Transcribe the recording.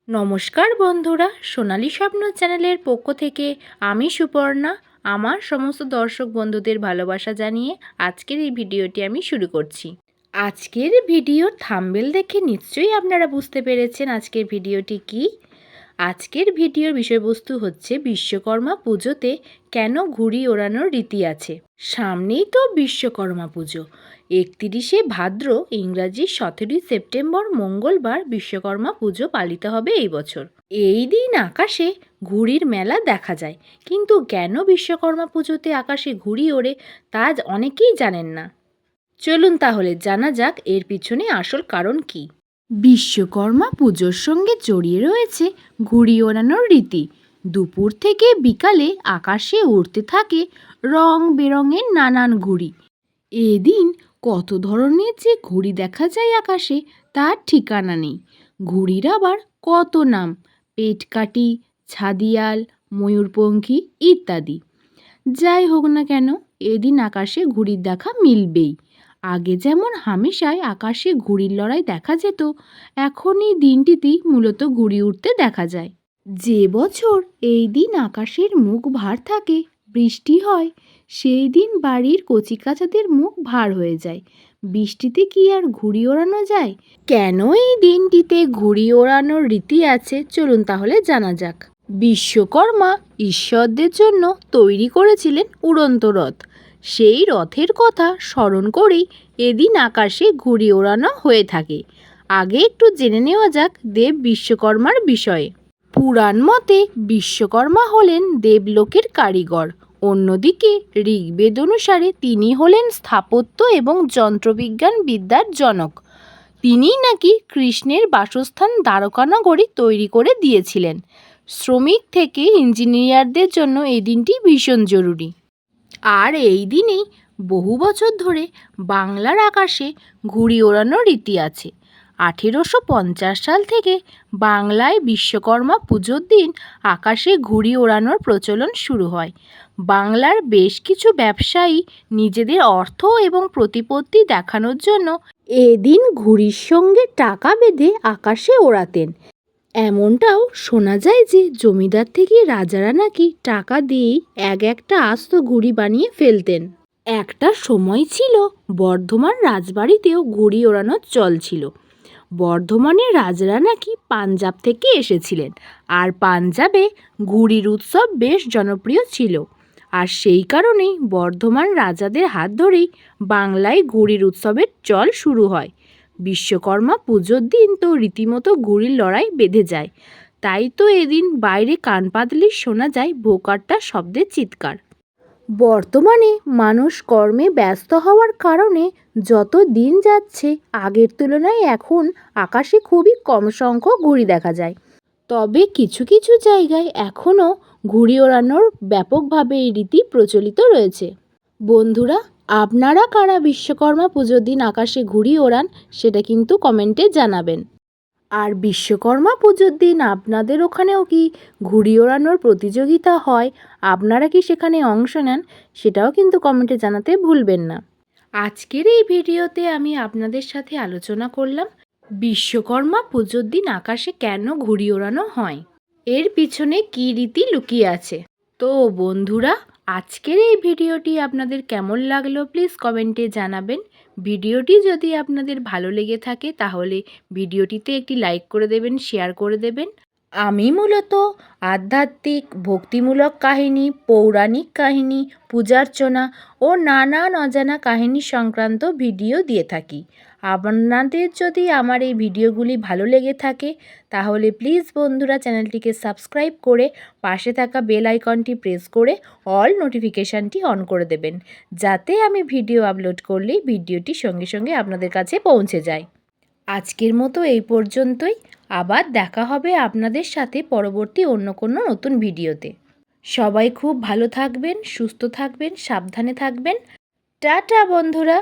নমস্কার বন্ধুরা, সোনালী স্বপ্ন চ্যানেলের পক্ষ থেকে আমি সুপর্ণা আমার সমস্ত দর্শক বন্ধুদের ভালোবাসা জানিয়ে আজকের এই ভিডিওটি আমি শুরু করছি। আজকের ভিডিওর থাম্বনেল দেখে নিশ্চয়ই আপনারা বুঝতে পেরেছেন আজকের ভিডিওটি কি। আজকের ভিডিওর বিষয়বস্তু হচ্ছে বিশ্বকর্মা পুজোতে কেন ঘুড়ি ওড়ানোর রীতি আছে। সামনেই তো বিশ্বকর্মা পুজো, 31শে ভাদ্র ইংরাজি 17ই সেপ্টেম্বর মঙ্গলবার বিশ্বকর্মা পুজো পালিত হবে এই বছর। এই দিন আকাশে ঘুড়ির মেলা দেখা যায়, কিন্তু কেন বিশ্বকর্মা পুজোতে আকাশে ঘুড়ি ওড়ে তা অনেকেই জানেন না। চলুন তাহলে জানা যাক এর পিছনে আসল কারণ কি। বিশ্বকর্মা পুজোর সঙ্গে জড়িয়ে রয়েছে ঘুড়ি ওড়ানোর রীতি। দুপুর থেকে বিকালে আকাশে উড়তে থাকে রং বেরঙের নানান ঘুড়ি। এদিন কত ধরনের যে ঘুড়ি দেখা যায় আকাশে তার ঠিকানা নেই। ঘুড়ির আবার কত নাম, পেটকাঠি, ছাদিয়াল, ময়ূরপঙ্খী ইত্যাদি। যাই হোক না কেন, এদিন আকাশে ঘুড়ির দেখা মিলবেই। আগে যেমন হামেশায় আকাশে ঘুড়ির লড়াই দেখা যেত, এখন এই দিনটিতেই মূলত ঘুড়ি উড়তে দেখা যায়। যে বছর এই দিন আকাশের মুখ ভার থাকে, বৃষ্টি হয়, সেই দিন বাড়ির কচিকাচাদের মুখ ভার হয়ে যায়। বৃষ্টিতে কি আর ঘুড়ি ওড়ানো যায়? কেন এই দিনটিতে ঘুড়ি ওড়ানোর রীতি আছে, চলুন তাহলে জানা যাক। বিশ্বকর্মা ঈশ্বরদের জন্য তৈরি করেছিলেন উড়ন্ত রথ। সেই রথের কথা স্মরণ করেই এদিন আকাশে ঘুড়ি ওড়ানো হয়ে থাকে। আগে একটু জেনে নেওয়া যাক দেব বিশ্বকর্মার বিষয়ে। পুরাণ মতে বিশ্বকর্মা হলেন দেবলোকের কারিগর। অন্যদিকে ঋগ্বেদ অনুসারে তিনি হলেন স্থাপত্য এবং যন্ত্রবিজ্ঞান বিদ্যার জনক। তিনিই নাকি কৃষ্ণের বাসস্থান দ্বারকানগরী তৈরি করে দিয়েছিলেন। শ্রমিক থেকে ইঞ্জিনিয়ারদের জন্য এই দিনটি ভীষণ জরুরি। আর এই দিনেই বহু বছর ধরে বাংলার আকাশে ঘুড়ি ওড়ানোর রীতি আছে। 1850 সাল থেকে বাংলায় বিশ্বকর্মা পুজোর দিন আকাশে ঘুড়ি ওড়ানোর প্রচলন শুরু হয়। বাংলার বেশ কিছু ব্যবসায়ী নিজেদের অর্থ এবং প্রতিপত্তি দেখানোর জন্য এদিন ঘুড়ির সঙ্গে টাকা বেঁধে আকাশে ওড়াতেন। এমনটাও শোনা যায় যে জমিদার থেকে রাজারা নাকি টাকা দিয়েই একটা আস্ত ঘুড়ি বানিয়ে ফেলতেন। একটা সময় ছিল বর্ধমান রাজবাড়িতেও ঘুড়ি ওড়ানোর চল ছিল। বর্ধমানের রাজারা নাকি পাঞ্জাব থেকে এসেছিলেন, আর পাঞ্জাবে ঘুড়ির উৎসব বেশ জনপ্রিয় ছিল। আর সেই কারণেই বর্ধমান রাজাদের হাত ধরেই বাংলায় ঘুড়ির উৎসবের চল শুরু হয়। বিশ্বকর্মা পুজোর দিন তো রীতিমতো ঘুড়ির লড়াই বেঁধে যায়। তাই তো এদিন বাইরে কান পাতলেই শোনা যায় ভোকাট্টা শব্দের চিৎকার। বর্তমানে মানুষ কর্মে ব্যস্ত হওয়ার কারণে যত দিন যাচ্ছে আগের তুলনায় এখন আকাশে খুবই কম সংখ্যক ঘুড়ি দেখা যায়। তবে কিছু কিছু জায়গায় এখনও ঘুড়ি ওড়ানোর ব্যাপকভাবে এই রীতি প্রচলিত রয়েছে। বন্ধুরা, আপনারা কারা বিশ্বকর্মা পুজোর দিন আকাশে ঘুড়ি ওড়ান সেটা কিন্তু কমেন্টে জানাবেন। আর বিশ্বকর্মা পুজোর দিন আপনাদের ওখানেও কি ঘুড়ি ওড়ানোর প্রতিযোগিতা হয়? আপনারা কি সেখানে অংশ নেন? সেটাও কিন্তু কমেন্টে জানাতে ভুলবেন না। আজকের এই ভিডিওতে আমি আপনাদের সাথে আলোচনা করলাম বিশ্বকর্মা পুজোর দিন আকাশে কেন ঘুড়ি ওড়ানো হয়, এর পিছনে কী রীতি লুকিয়ে আছে। তো বন্ধুরা, আজকের এই ভিডিওটি আপনাদের কেমন লাগলো প্লিজ কমেন্টে জানাবেন। ভিডিওটি যদি আপনাদের ভালো লেগে থাকে তাহলে ভিডিওটিতে একটি লাইক করে দেবেন, শেয়ার করে দেবেন। আমি মূলত আধ্যাত্মিক ভক্তিমূলক কাহিনী, পৌরাণিক কাহিনী, পূজার্চনা ও নানান অজানা কাহিনী সংক্রান্ত ভিডিও দিয়ে থাকি। আপনাদের যদি আমার এই ভিডিওগুলি ভালো লেগে থাকে তাহলে প্লিজ বন্ধুরা চ্যানেলটিকে সাবস্ক্রাইব করে পাশে থাকা বেল আইকনটি প্রেস করে অল নোটিফিকেশানটি অন করে দেবেন, যাতে আমি ভিডিও আপলোড করলেই ভিডিওটি সঙ্গে সঙ্গে আপনাদের কাছে পৌঁছে যায়। আজকের মতো এই পর্যন্তই। আবার দেখা হবে আপনাদের সাথে পরবর্তী অন্য কোনো নতুন ভিডিওতে। সবাই খুব ভালো থাকবেন, সুস্থ থাকবেন, সাবধানে থাকবেন। টাটা বন্ধুরা।